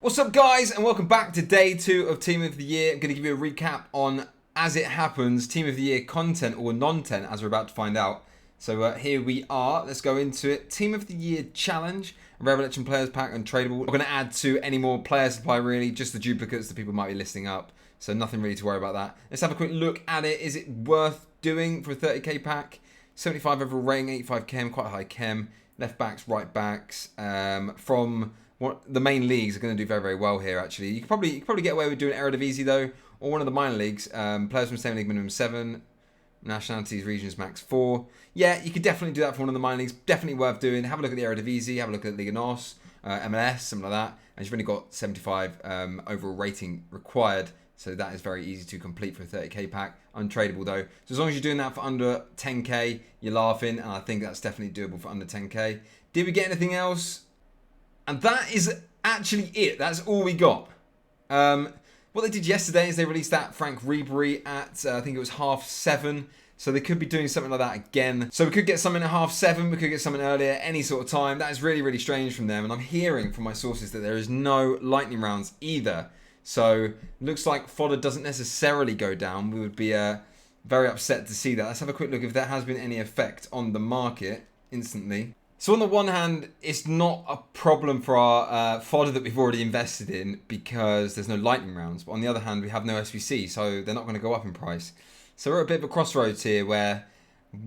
What's up, guys, and welcome back to day 2 of Team of the Year. I'm going to give you a recap on, as it happens, Team of the Year content or non-tent, as we're about to find out. So here we are. Let's go into it. Team of the Year challenge, a Revelation players pack, untradable. We're going to add to any more player supply, really, just the duplicates that people might be listing up. So nothing really to worry about that. Let's have a quick look at it. Is it worth doing for a 30k pack? 75 overall rating, 85 chem, quite high chem. Left backs, right backs. From the main leagues are going to do very, very well here, actually. You could probably get away with doing Eredivisie, though, or one of the minor leagues. Players from the same league, minimum 7. Nationalities, regions, max 4. Yeah, you could definitely do that for one of the minor leagues. Definitely worth doing. Have a look at the Eredivisie, have a look at Liga NOS, MLS, something like that. And you've only got 75 overall rating required. So that is very easy to complete for a 30k pack. Untradable, though. So as long as you're doing that for under 10k, you're laughing. And I think that's definitely doable for under 10k. Did we get anything else? And that is actually it. That's all we got. What they did yesterday is they released that Frank Ribery at, I think it was 7:30. So they could be doing something like that again. So we could get something at 7:30. We could get something earlier, any sort of time. That is really, really strange from them. And I'm hearing from my sources that there is no lightning rounds either. So looks like fodder doesn't necessarily go down. We would be very upset to see that. Let's have a quick look if there has been any effect on the market instantly. So on the one hand, it's not a problem for our fodder that we've already invested in because there's no lightning rounds. But on the other hand, we have no SBC, so they're not going to go up in price. So we're at a bit of a crossroads here where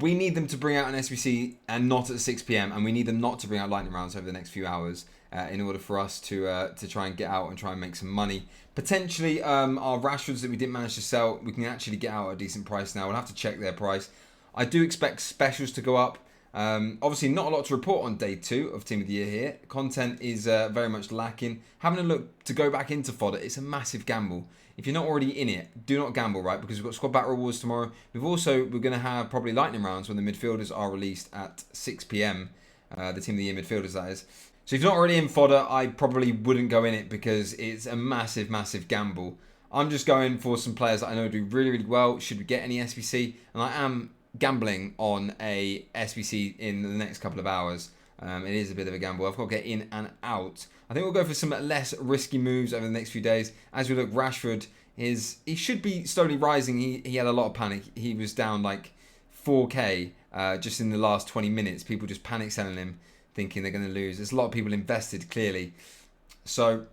we need them to bring out an SBC and not at 6 p.m. And we need them not to bring out lightning rounds over the next few hours in order for us to try and get out and try and make some money. Potentially, our Rashfords that we didn't manage to sell, we can actually get out at a decent price now. We'll have to check their price. I do expect specials to go up. Obviously not a lot to report on day 2 of Team of the Year here. Content is very much lacking. Having a look to go back into fodder, it's a massive gamble. If you're not already in it, do not gamble, right? Because we've got squad battle rewards tomorrow. We're going to have probably lightning rounds when the midfielders are released at 6 p.m. The Team of the Year midfielders, that is. So if you're not already in fodder, I probably wouldn't go in it because it's a massive, massive gamble. I'm just going for some players that I know do really, really well. Should we get any SBC? And I am gambling on a SBC in the next couple of hours. It is a bit of a gamble. I've got to get in and out. I think we'll go for some less risky moves over the next few days. As we look, Rashford he should be slowly rising. He had a lot of panic. He was down like 4k just in the last 20 minutes. People just panic selling him, thinking they're going to lose. There's a lot of people invested, clearly. So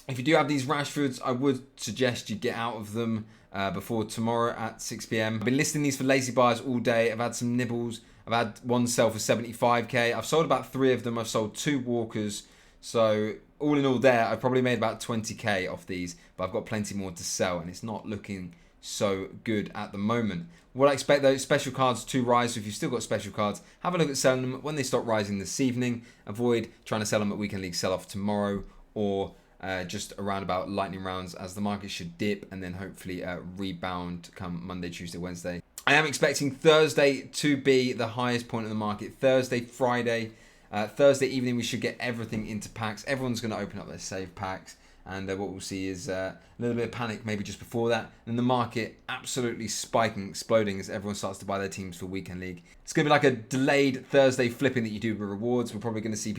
if you do have these Rashfords, I would suggest you get out of them before tomorrow at 6 p.m. I've been listing these for lazy buyers all day. I've had some nibbles. I've had one sell for 75k. I've sold about 3 of them. I've sold 2 walkers. So all in all there, I've probably made about 20k off these. But I've got plenty more to sell. And it's not looking so good at the moment. What I expect though, special cards to rise. So if you've still got special cards, have a look at selling them when they stop rising this evening. Avoid trying to sell them at Weekend League sell-off tomorrow or just around about lightning rounds, as the market should dip and then hopefully rebound come Monday, Tuesday, Wednesday. I am expecting Thursday to be the highest point of the market. Thursday, Friday, Thursday evening we should get everything into packs. Everyone's going to open up their save packs, and what we'll see is a little bit of panic maybe just before that, and the market absolutely spiking, exploding as everyone starts to buy their teams for Weekend League. It's going to be like a delayed Thursday flipping that you do with rewards. We're probably going to see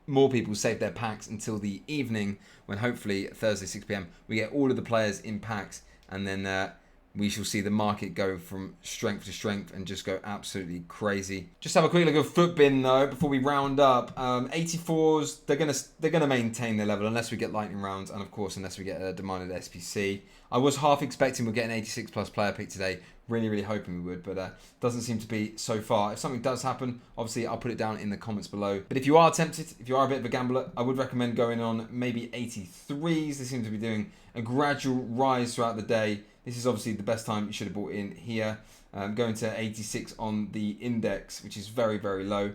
more people save their packs until the evening, when hopefully Thursday 6 p.m. we get all of the players in packs, and then we shall see the market go from strength to strength and just go absolutely crazy. Just have a quick look at Footbin though before we round up. 84s, they're gonna maintain their level unless we get lightning rounds, and of course unless we get a demanded SPC. I was half expecting we'd get an 86 plus player pick today. Really, really hoping we would, but doesn't seem to be so far. If something does happen, obviously I'll put it down in the comments below. But if you are tempted, if you are a bit of a gambler, I would recommend going on maybe 83s. They seem to be doing a gradual rise throughout the day. This is obviously the best time you should have bought in here. Going to 86 on the index, which is very, very low.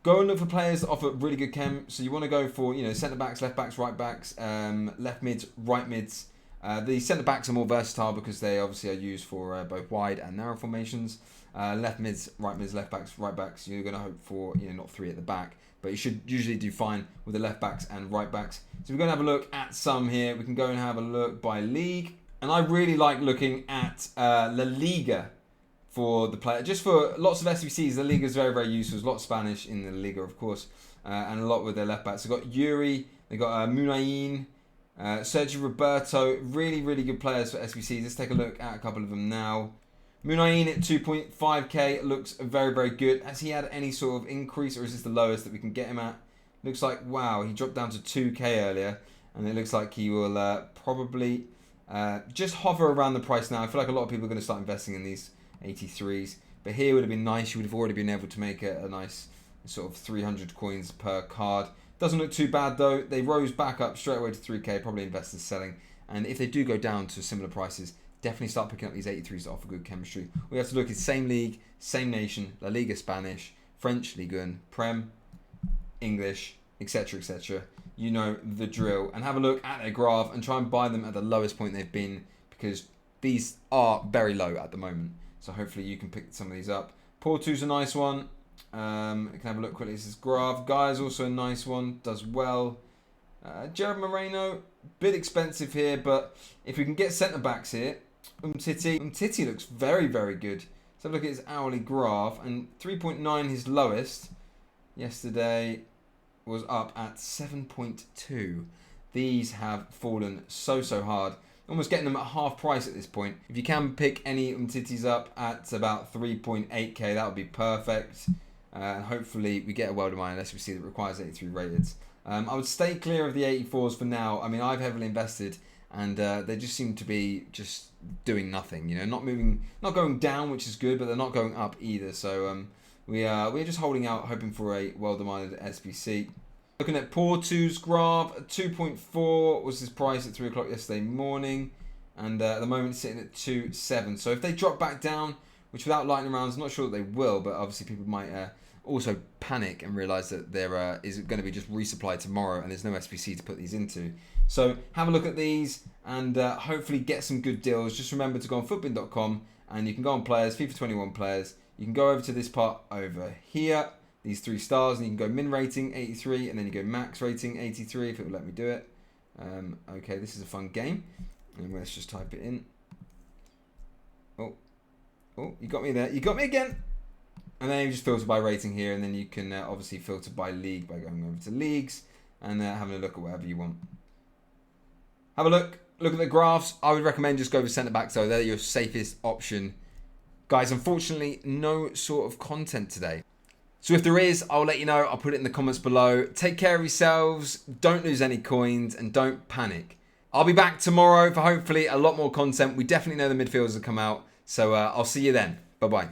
Go and look for players that offer really good chem. So you want to go for, centre backs, left backs, right backs, left mids, right mids. The centre backs are more versatile because they obviously are used for both wide and narrow formations. Left mids, left backs, right backs. You're going to hope for not 3 at the back, but you should usually do fine with the left backs and right backs. So we're going to have a look at some here. We can go and have a look by league, and I really like looking at La Liga for the player. Just for lots of SBCs, La Liga is very, very useful. There's a lot of Spanish in the Liga, of course, and a lot with their left backs. They've got Yuri, they've got Munayin. Sergio Roberto, really, really good players for SBCs. Let's take a look at a couple of them now. Munain at 2.5k looks very, very good. Has he had any sort of increase, or is this the lowest that we can get him at? Looks like, wow, he dropped down to 2k earlier, and it looks like he will probably just hover around the price now. I feel like a lot of people are going to start investing in these 83s, but here would have been nice. You would have already been able to make a nice sort of 300 coins per card. Doesn't look too bad though. They rose back up straight away to 3k, probably investors selling, and if they do go down to similar prices, definitely start picking up these 83s that offer good chemistry. We have to look at same league, same nation, La Liga Spanish, French, Ligue 1, Prem, English, etc, etc. You know the drill. And have a look at their graph and try and buy them at the lowest point they've been, because these are very low at the moment. So hopefully you can pick some of these up. Porto's a nice one. You can have a look quickly. This is graph. Guy's also a nice one. Does well. Jared Moreno, bit expensive here, but if we can get centre backs here, Umtiti looks very, very good. Let's have a look at his hourly graph, and 3.9 his lowest yesterday was up at 7.2. These have fallen so hard. Almost getting them at half price at this point. If you can pick any Umtitis up at about 3.8k, that would be perfect. And hopefully we get a well-demanded SBC that requires 83 rated. I would stay clear of the 84s for now. I mean, I've heavily invested, and they just seem to be just doing nothing. You know, not moving, not going down, which is good, but they're not going up either. So we're just holding out, hoping for a well-demanded SBC. Looking at Porto's graph, 2.4 was his price at 3 o'clock yesterday morning, and at the moment it's sitting at 2.7. So if they drop back down, which without lightning rounds, I'm not sure that they will, but obviously people might also panic and realise that there is going to be just resupply tomorrow, and there's no SBC to put these into. So have a look at these and hopefully get some good deals. Just remember to go on footbin.com, and you can go on players, FIFA 21 players. You can go over to this part over here, these 3 stars, and you can go min rating 83, and then you go max rating 83 if it will let me do it. Okay, this is a fun game, and let's just type it in. Oh, you got me there. You got me again. And then you just filter by rating here, and then you can obviously filter by league by going over to leagues and having a look at whatever you want. Have a look at the graphs. I would recommend just go for centre backs though. They're your safest option. Guys, unfortunately, no sort of content today. So if there is, I'll let you know. I'll put it in the comments below. Take care of yourselves. Don't lose any coins and don't panic. I'll be back tomorrow for hopefully a lot more content. We definitely know the midfielders have come out. So I'll see you then. Bye-bye.